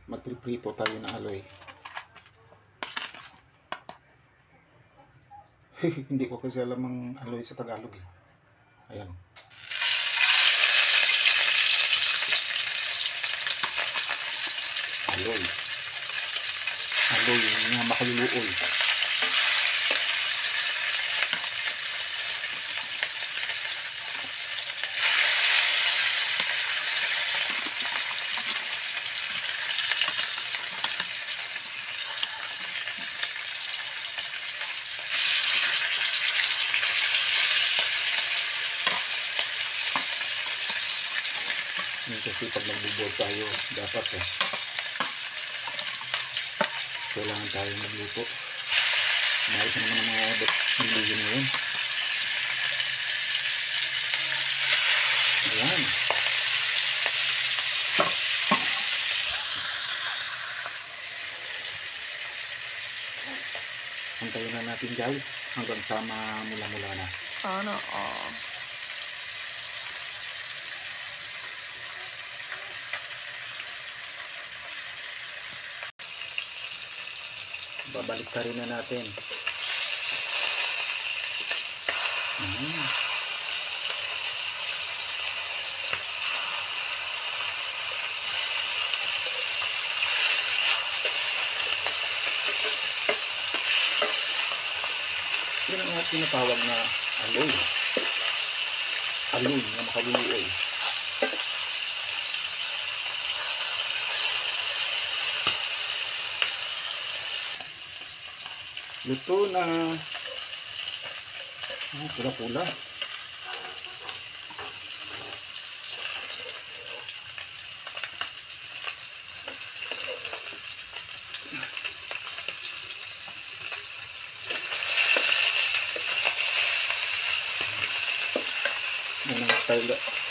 magpiprito tayo ng aloy. Hindi ko kasi alam ang aloy sa Tagalog eh. Ayan. Aloy. Aloy na makaluluoy. Kasi pag magbubuhat tayo, dapat kailangan tayo magluto. Mahit naman ang mga bilhin na yun. Ayan. Antayin na natin guys hanggang sa mula-mula na. Sana babalik ka rin na natin. Yan ang mga tinatawag na aloy. Aloy na makaluluoy. Luto na. Pula-pula. Yan ang style